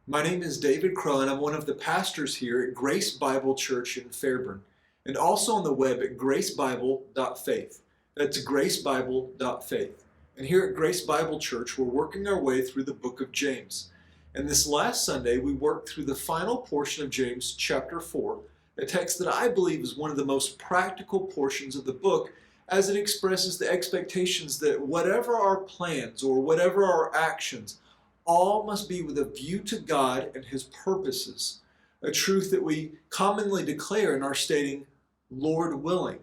My name is David Crow, and I'm one of the pastors here at Grace Bible Church in Fairburn, and also on the web at gracebible.faith. That's gracebible.faith. And here at Grace Bible Church, we're working our way through the book of James. And this last Sunday, we worked through the final portion of James chapter 4, a text that I believe is one of the most practical portions of the book, as it expresses the expectations that whatever our plans or whatever our actions, all must be with a view to God and His purposes, a truth that we commonly declare in our stating, Lord willing,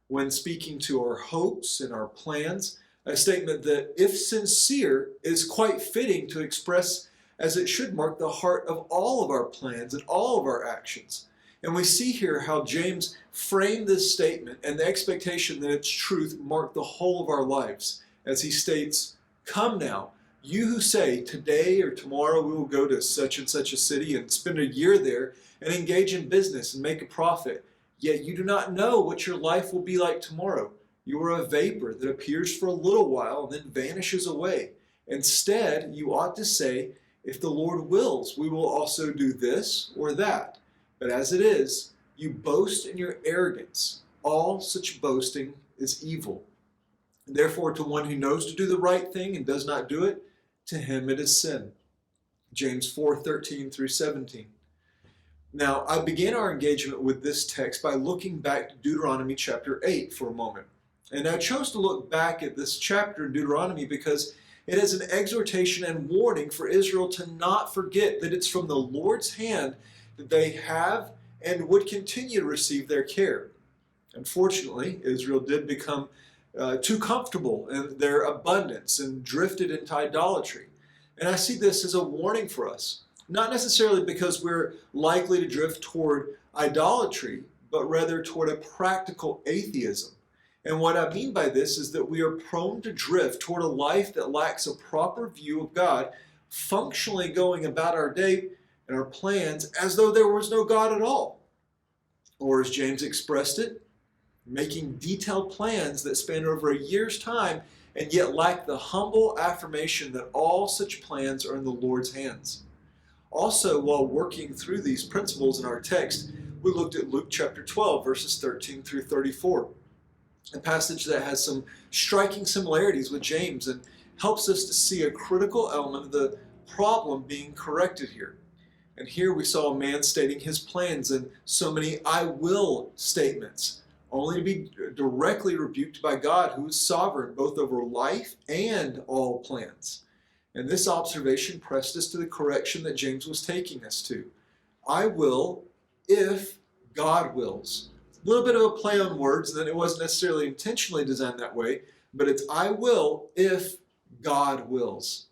when speaking to our hopes and our plans, a statement that, if sincere, is quite fitting to express as it should mark the heart of all of our plans and all of our actions. And we see here how James framed this statement and the expectation that its truth mark the whole of our lives, as he states, "Come now, you who say, today or tomorrow we will go to such and such a city and spend a year there and engage in business and make a profit, yet you do not know what your life will be like tomorrow. You are a vapor that appears for a little while and then vanishes away. Instead, you ought to say, if the Lord wills, we will also do this or that. But as it is, you boast in your arrogance. All such boasting is evil. Therefore, to one who knows to do the right thing and does not do it, to him it is sin." James 4:13 through 17. Now, I began our engagement with this text by looking back to Deuteronomy chapter 8 for a moment. And I chose to look back at this chapter in Deuteronomy because it is an exhortation and warning for Israel to not forget that it's from the Lord's hand that they have and would continue to receive their care. Unfortunately, Israel did become too comfortable in their abundance and drifted into idolatry. And I see this as a warning for us, not necessarily because we're likely to drift toward idolatry, but rather toward a practical atheism. And what I mean by this is that we are prone to drift toward a life that lacks a proper view of God, functionally going about our day and our plans as though there was no God at all. Or as James expressed it, making detailed plans that span over a year's time and yet lack the humble affirmation that all such plans are in the Lord's hands. Also, while working through these principles in our text, we looked at Luke chapter 12, verses 13 through 34, a passage that has some striking similarities with James and helps us to see a critical element of the problem being corrected here. And here we saw a man stating his plans in so many "I will" statements, only to be directly rebuked by God, who is sovereign both over life and all plans. And this observation pressed us to the correction that James was taking us to. I will if God wills. A little bit of a play on words, and then it wasn't necessarily intentionally designed that way, but it's I will if God wills.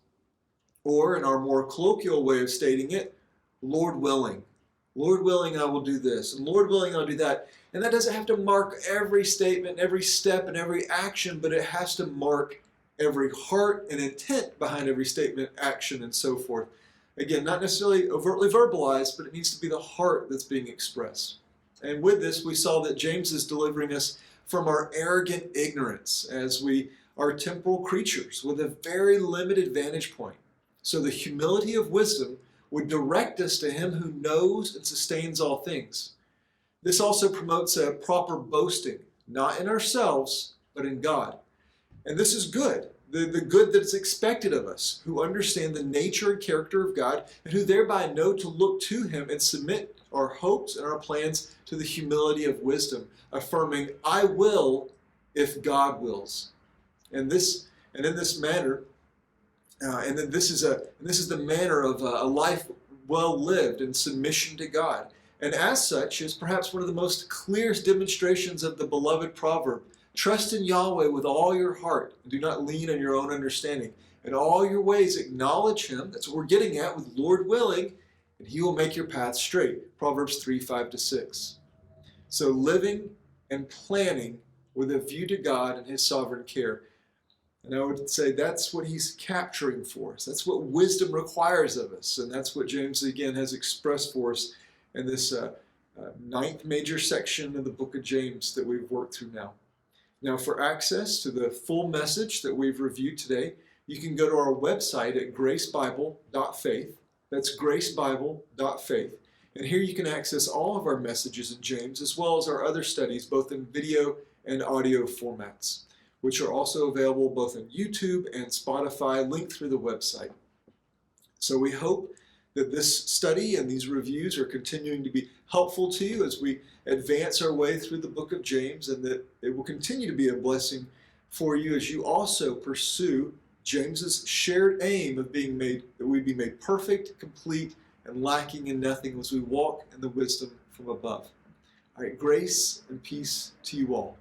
Or in our more colloquial way of stating it, Lord willing. Lord willing, I will do this, and Lord willing, I'll do that. And that doesn't have to mark every statement, every step, and every action, but it has to mark every heart and intent behind every statement, action, and so forth. Again, not necessarily overtly verbalized, but it needs to be the heart that's being expressed. And with this, we saw that James is delivering us from our arrogant ignorance as we are temporal creatures with a very limited vantage point. So the humility of wisdom would direct us to Him who knows and sustains all things. This also promotes a proper boasting, not in ourselves, but in God. And this is good, the good that is expected of us, who understand the nature and character of God, and who thereby know to look to Him and submit our hopes and our plans to the humility of wisdom, affirming, I will if God wills. And in this manner, this is the manner of a life well lived in submission to God. And as such is perhaps one of the most clearest demonstrations of the beloved proverb, trust in Yahweh with all your heart, and do not lean on your own understanding. In all your ways acknowledge Him, that's what we're getting at with Lord willing, and He will make your path straight. Proverbs 3, 5-6. So living and planning with a view to God and His sovereign care. And I would say that's what He's capturing for us. That's what wisdom requires of us. And that's what James, again, has expressed for us in this ninth major section of the book of James that we've worked through now. Now, for access to the full message that we've reviewed today, you can go to our website at gracebible.faith. That's gracebible.faith. And here you can access all of our messages in James, as well as our other studies, both in video and audio formats, which are also available both on YouTube and Spotify, linked through the website. So we hope that this study and these reviews are continuing to be helpful to you as we advance our way through the book of James, and that it will continue to be a blessing for you as you also pursue James's shared aim of being made, that we be made perfect, complete, and lacking in nothing as we walk in the wisdom from above. All right, grace and peace to you all.